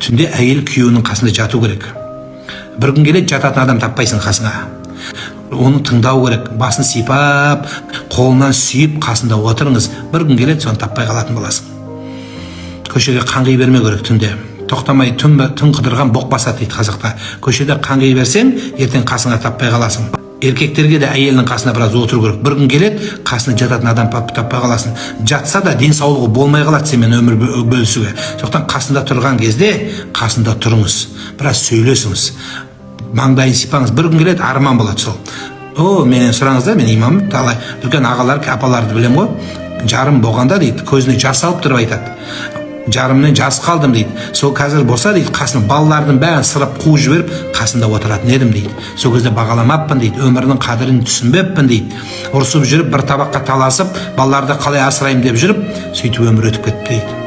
Түнде әйел күйеуінің қасында жату керек. Бір күн келеді, жататын адам таппайсың қасыңа. Оны тыңдау керек, басын сипап, қолынан сүйіп қасында отырыңыз. Бір күн келеді, соны таппай қалатын боласың. Көшеге қаңғи бермеу керек түнде. Тоқтамай түн қыдырған боқ басады дейді қазақта. Көшеде қаңғи берсең, ертең қасыңа таппай қаласың. Еркектерге де әйелінің қасына біраз отыру керек. Бір күн келеді, қасына жататын адам таппай қаласың. Жатса да денсаулығы болмай қалады сенімен өмір бөлісуге. Сондықтан қасында тұрған кезде қасында тұрыңыз. Біраз сөйлесіңіз. Маңдайын сипаңыз. Бір күн келеді, арман болады сол. Менен сұраңыздар, мен имамым, талай үлкен ағалар, апаларды білем ғой. Жарым болғанда дейді, көзіне жас алып тұрып айтады. Жарымнан жас қалдым дейді. Сол қазір болса дейді, қасына балалардың бәрін сырып қуып жіберіп, қасында отыратын едім дейді. Сол кезде бағаламаппын дейді, өмірінің қадірін түсінбеппін дейді. Ұрысып жүріп, бір табаққа таласып, балаларды қалай асыраймын деп жүріп, сөйтіп өмір өтіп кетті дейді.